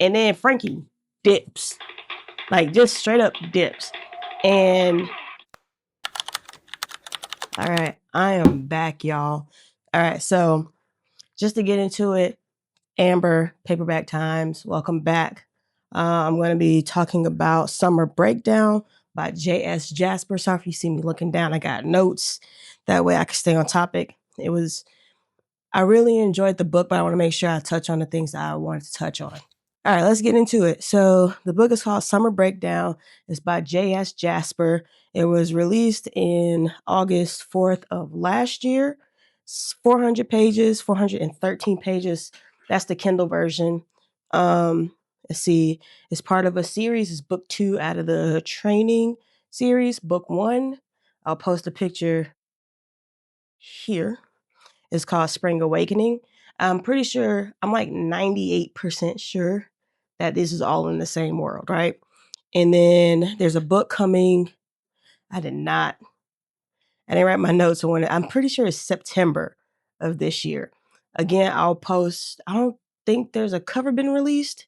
And then Frankie dips. Like, just straight up dips. And all right, I am back, y'all. All right, so just to get into it, Amber, Paperback Times, welcome back. I'm going to be talking about Summer Breakdown by Jasper. Sorry if you see me looking down. I got notes. That way I can stay on topic. I really enjoyed the book, but I want to make sure I touch on the things that I wanted to touch on. All right, let's get into it. So the book is called Summer Breakdown. It's by J.S. Jasper. It was released in August 4th of last year. It's 400 pages, 413 pages. That's the Kindle version. Let's see. It's part of a series. It's book 2 out of the training series. Book 1. I'll post a picture here. It's called Spring Awakening. I'm pretty sure, I'm like 98% sure that this is all in the same world, right? And then there's a book coming. I didn't write my notes on it. I'm pretty sure it's September of this year. Again, I'll post, I don't think there's a cover been released.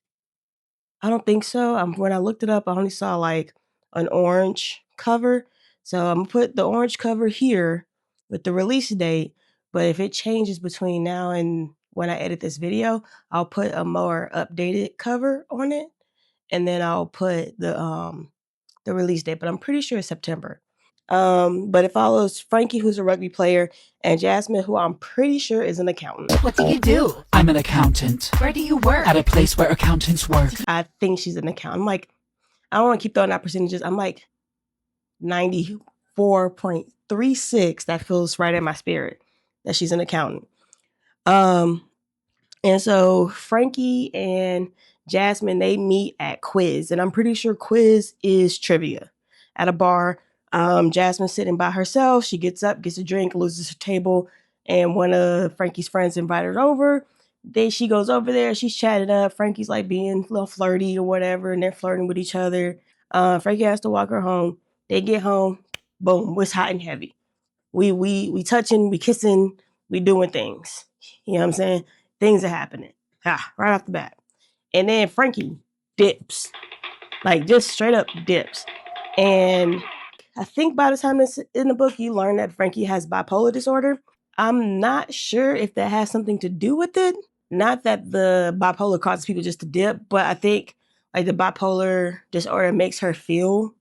I don't think so. When I looked it up, I only saw like an orange cover. So I'm gonna put the orange cover here with the release date. But if it changes between now and when I edit this video, I'll put a more updated cover on it, and then I'll put the release date. But I'm pretty sure it's September. But it follows Frankie, who's a rugby player, and Jasmine, who I'm pretty sure is an accountant. What do you do? I'm an accountant. Where do you work? At a place where accountants work. I think she's an accountant. I'm like, I don't want to keep throwing out percentages. I'm like 94.36. That feels right in my spirit that she's an accountant. And so Frankie and Jasmine, they meet at Quiz, and I'm pretty sure Quiz is trivia at a bar. Jasmine's sitting by herself. She gets up, gets a drink, loses her table, and one of Frankie's friends invited her over. She goes over there, she's chatting up. Frankie's like being a little flirty or whatever, and they're flirting with each other. Frankie has to walk her home. They get home, boom, it's hot and heavy. We touching, we kissing, we doing things. You know what I'm saying? Things are happening. Right off the bat. And then Frankie dips. Like, just straight up dips. And I think by the time it's in the book, you learn that Frankie has bipolar disorder. I'm not sure if that has something to do with it. Not that the bipolar causes people just to dip, but I think like the bipolar disorder makes her feel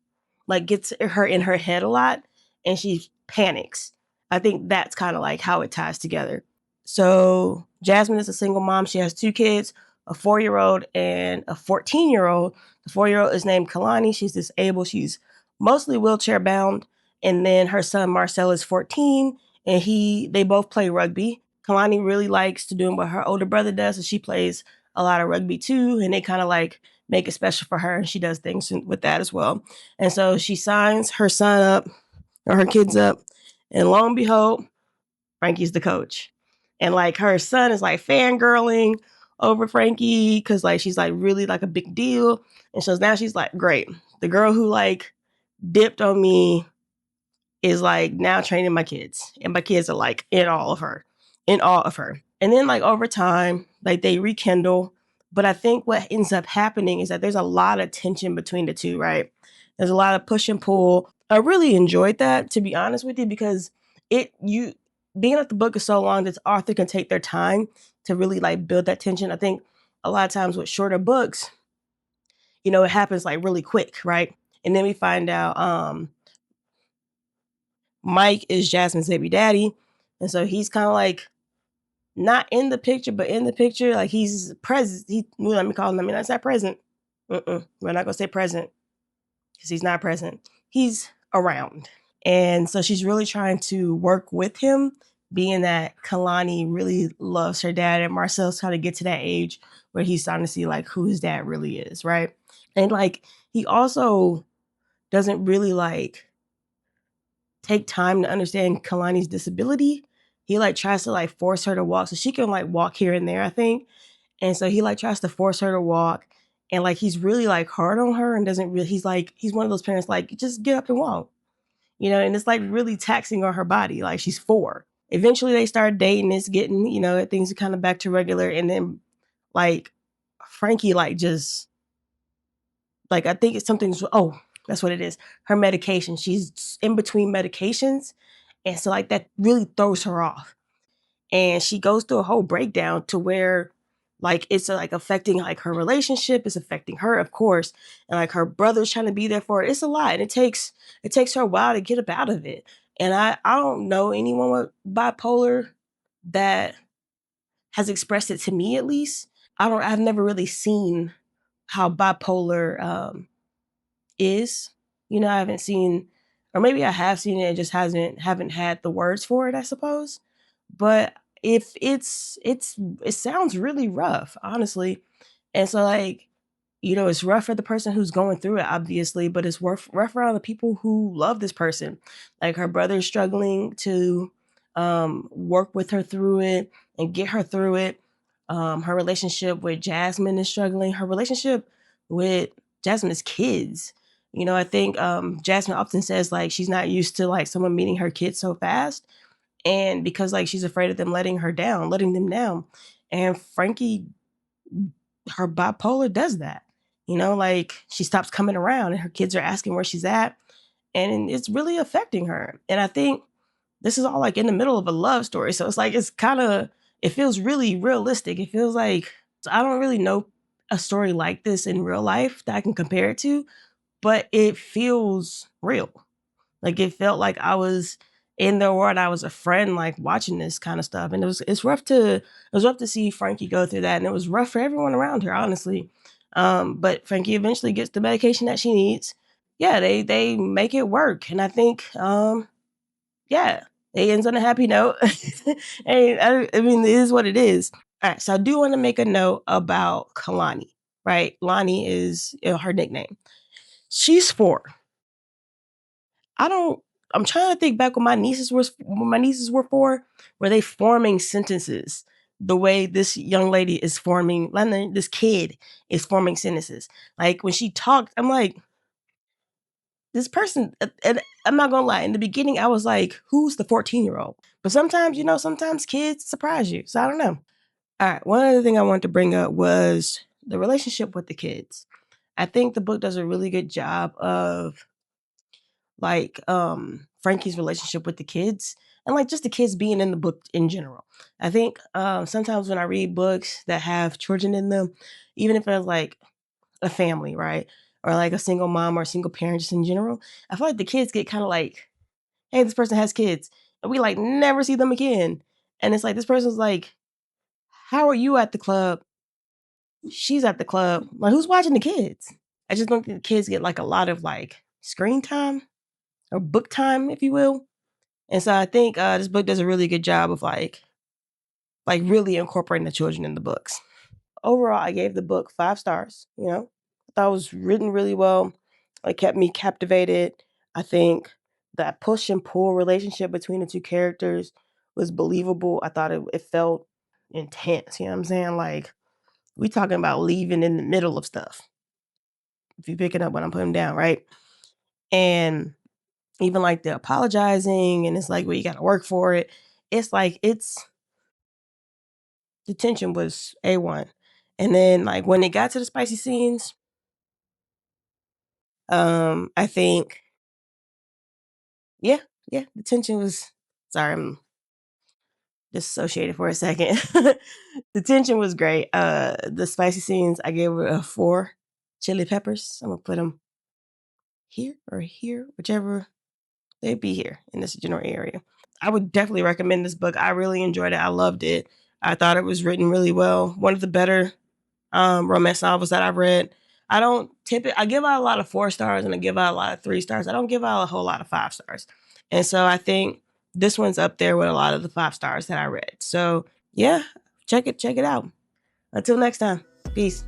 like gets her in her head a lot, and she panics. I think that's kind of like how it ties together. So Jasmine is a single mom. She has 2 kids, a 4-year-old and a 14-year-old. The 4-year-old is named Kalani. She's disabled. She's mostly wheelchair bound. And then her son Marcel is 14, and they both play rugby. Kalani really likes to do what her older brother does, and she plays a lot of rugby too. And they kind of like make it special for her, and she does things with that as well. And so she signs her son up, or her kids up, and lo and behold, Frankie's the coach. And like her son is like fangirling over Frankie because like she's like really like a big deal. And so now she's like, great. The girl who like dipped on me is like now training my kids. And my kids are like in awe of her. And then like over time, like they rekindle. But I think what ends up happening is that there's a lot of tension between the two, right? There's a lot of push and pull. I really enjoyed that, to be honest with you, because being that the book is so long that the author can take their time to really like build that tension. I think a lot of times with shorter books, it happens like really quick, right? And then we find out Mike is Jasmine's baby daddy. And so he's kind of like not in the picture, but in the picture, like he's present. Let me call him. I mean, that's not present. We're not going to say present because he's not present. He's around. And so she's really trying to work with him, being that Kalani really loves her dad, and Marcel's trying to get to that age where he's starting to see like who his dad really is, right? And like he also doesn't really like take time to understand Kalani's disability. He like tries to like force her to walk so she can like walk here and there, I think. And so he like tries to force her to walk, and like he's really like hard on her and doesn't really, he's one of those parents like, just get up and walk. And it's like really taxing on her body. Like she's 4. Eventually they start dating. It's getting, things are kind of back to regular. And then like Frankie like just like I think it's something's that's what it is. Her medication. She's in between medications. And so like that really throws her off. And she goes through a whole breakdown to where like it's like affecting like her relationship, it's affecting her, of course, and like her brother's trying to be there for her. It's a lot, and it takes her a while to get up out of it. And I don't know anyone with bipolar that has expressed it to me at least. I've never really seen how bipolar is. I haven't seen, or maybe I have seen it and just haven't had the words for it, I suppose. But if it sounds really rough, honestly. And so like, it's rough for the person who's going through it, obviously, but it's rough around the people who love this person. Like her brother's struggling to work with her through it and get her through it. Her relationship with Jasmine is struggling. Her relationship with Jasmine's kids. I think Jasmine often says like she's not used to like someone meeting her kids so fast, and because like she's afraid of them letting them down. And Frankie, her bipolar does that. Like she stops coming around and her kids are asking where she's at, and it's really affecting her. And I think this is all like in the middle of a love story. So it's like it feels really realistic. It feels like I don't really know a story like this in real life that I can compare it to, but it feels real. Like it felt like I was in the world. I was a friend, like watching this kind of stuff, and it was rough to see Frankie go through that, and it was rough for everyone around her, honestly. But Frankie eventually gets the medication that she needs. Yeah, they make it work, and I think yeah, it ends on a happy note. And I mean, it is what it is. All right, so I do want to make a note about Kalani. Right, Lonnie is her nickname. She's 4. I don't. I'm trying to think back when my nieces were 4. Were they forming sentences the way this young lady is forming? This kid is forming sentences. Like when she talked, I'm like, this person. And I'm not gonna lie. In the beginning, I was like, who's the 14-year-old? But sometimes kids surprise you. So I don't know. All right. One other thing I wanted to bring up was the relationship with the kids. I think the book does a really good job of like Frankie's relationship with the kids and like just the kids being in the book in general. I think sometimes when I read books that have children in them, even if it's like a family, right? Or like a single mom or a single parent just in general, I feel like the kids get kind of like, hey, this person has kids. And we like never see them again. And it's like this person's like, how are you at the club? She's at the club. Like who's watching the kids? I just don't think the kids get like a lot of like screen time or book time, if you will. And so I think this book does a really good job of like really incorporating the children in the books. Overall, I gave the book 5 stars. I thought it was written really well. It kept me captivated. I think that push and pull relationship between the two characters was believable. I thought it felt intense. You know what I'm saying? Like we talking about leaving in the middle of stuff. If you picking up what I'm putting down, right? And even like the apologizing, and it's like, well, you got to work for it. It's like the tension was A1. And then like when it got to the spicy scenes, I think yeah, yeah, the tension was sorry, I'm disassociated for a second. The tension was great. The spicy scenes, I gave it a 4 chili peppers. I'm gonna put them here or here, whichever they'd be here in this general area. I would definitely recommend this book. I really enjoyed it. I loved it. I thought it was written really well. One of the better romance novels that I've read. I give out a lot of 4 stars and I give out a lot of 3 stars. I don't give out a whole lot of 5 stars. And so I think this one's up there with a lot of the 5 stars that I read. So yeah, check it out. Until next time. Peace.